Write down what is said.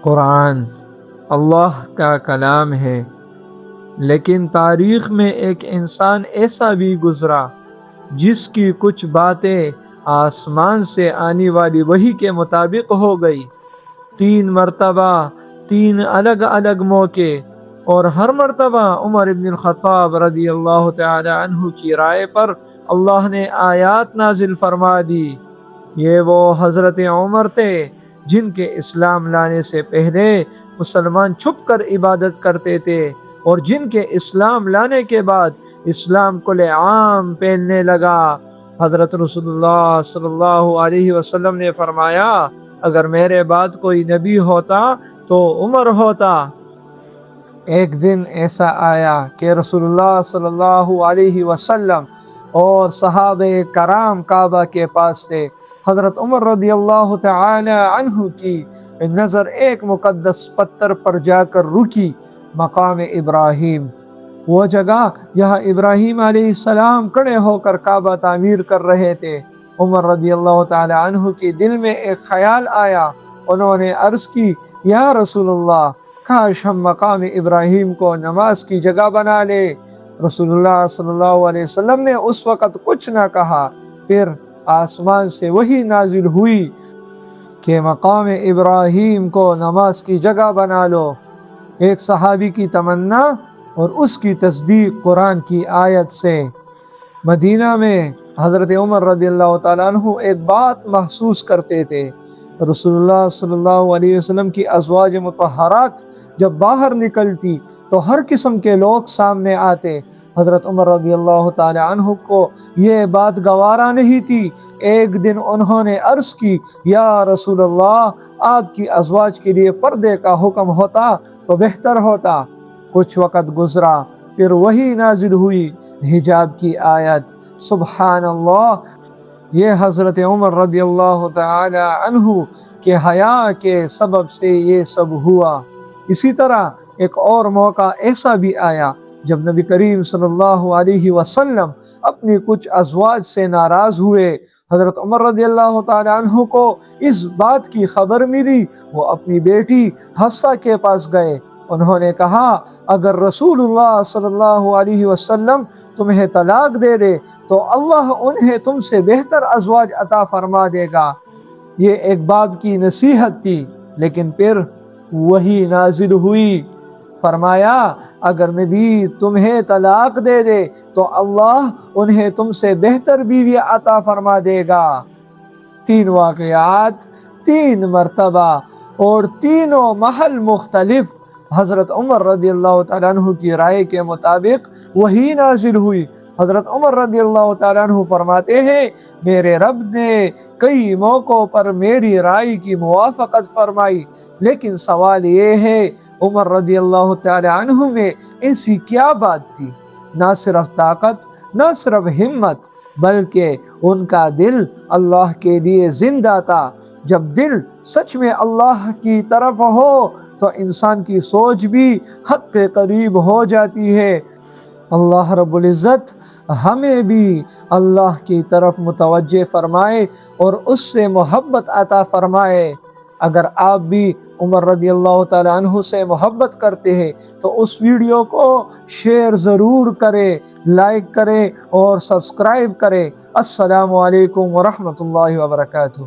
قرآن اللہ کا کلام ہے، لیکن تاریخ میں ایک انسان ایسا بھی گزرا جس کی کچھ باتیں آسمان سے آنے والی وحی کے مطابق ہو گئی۔ 3 مرتبہ 3 الگ الگ موقع، اور ہر مرتبہ عمر بن الخطاب رضی اللہ تعالی عنہ کی رائے پر اللہ نے آیات نازل فرما دی۔ یہ وہ حضرت عمر تھے جن کے اسلام لانے سے پہلے مسلمان چھپ کر عبادت کرتے تھے، اور جن کے اسلام لانے کے بعد اسلام کھلے عام پھیلنے لگا۔ حضرت رسول اللہ صلی اللہ علیہ وسلم نے فرمایا، اگر میرے بعد کوئی نبی ہوتا تو عمر ہوتا۔ ایک دن ایسا آیا کہ رسول اللہ صلی اللہ علیہ وسلم اور صحابہ کرام کعبہ کے پاس تھے۔ حضرت عمر رضی اللہ تعالی عنہ کی نظر ایک مقدس پتھر پر جا کر رکی، مقام ابراہیم، وہ جگہ یہاں ابراہیم علیہ السلام کھڑے ہو کر کعبہ تعمیر کر رہے تھے۔ عمر رضی اللہ تعالی عنہ کے دل میں ایک خیال آیا۔ انہوں نے عرض کی، یا رسول اللہ، کاش ہم مقام ابراہیم کو نماز کی جگہ بنا لے۔ رسول اللہ صلی اللہ علیہ وسلم نے اس وقت کچھ نہ کہا۔ پھر آسمان سے وحی نازل ہوئی کہ مقام ابراہیم کو نماز کی جگہ بنا لو۔ ایک صحابی کی تمنا اور اس کی تصدیق قرآن کی آیت سے۔ مدینہ میں حضرت عمر رضی اللہ تعالیٰ عنہ ایک بات محسوس کرتے تھے۔ رسول اللہ صلی اللہ علیہ وسلم کی ازواج مطہرات جب باہر نکلتی تو ہر قسم کے لوگ سامنے آتے۔ حضرت عمر رضی اللہ تعالی عنہ کو یہ بات گوارا نہیں تھی۔ ایک دن انہوں نے عرض کی، یا رسول اللہ، آپ کی ازواج کے لیے پردے کا حکم ہوتا تو بہتر ہوتا۔ کچھ وقت گزرا، پھر وحی نازل ہوئی، حجاب کی آیت۔ سبحان اللہ، یہ حضرت عمر رضی اللہ تعالی عنہ کے حیا کے سبب سے یہ سب ہوا۔ اسی طرح ایک اور موقع ایسا بھی آیا جب نبی کریم صلی اللہ علیہ وسلم اپنی کچھ ازواج سے ناراض ہوئے۔ حضرت عمر رضی اللہ تعالی عنہ کو اس بات کی خبر ملی۔ وہ اپنی بیٹی حفصہ کے پاس گئے۔ انہوں نے کہا، اگر رسول اللہ صلی اللہ علیہ وسلم تمہیں طلاق دے دے تو اللہ انہیں تم سے بہتر ازواج عطا فرما دے گا۔ یہ ایک باپ کی نصیحت تھی، لیکن پھر وحی نازل ہوئی، فرمایا، اگر نبی تمہیں طلاق دے دے تو اللہ انہیں تم سے بہتر بیوی عطا فرما دے گا۔ 3 واقعات 3 مرتبہ اور تینوں محل مختلف۔ حضرت عمر رضی اللہ تعالیٰ عنہ کی رائے کے مطابق وحی نازل ہوئی۔ حضرت عمر رضی اللہ تعالیٰ عنہ فرماتے ہیں، میرے رب نے کئی موقعوں پر میری رائے کی موافقت فرمائی، لیکن سوال یہ ہے، عمر رضی اللہ تعالیٰ عنہ میں ایسی کیا بات تھی؟ نہ صرف طاقت، نہ صرف ہمت، بلکہ ان کا دل اللہ کے لیے زندہ تھا۔ جب دل سچ میں اللہ کی طرف ہو تو انسان کی سوچ بھی حق کے قریب ہو جاتی ہے۔ اللہ رب العزت ہمیں بھی اللہ کی طرف متوجہ فرمائے اور اس سے محبت عطا فرمائے۔ اگر آپ بھی عمر رضی اللہ تعالیٰ عنہ سے محبت کرتے ہیں تو اس ویڈیو کو شیئر ضرور کریں، لائک کریں اور سبسکرائب کریں۔ السلام علیکم ورحمۃ اللہ وبرکاتہ۔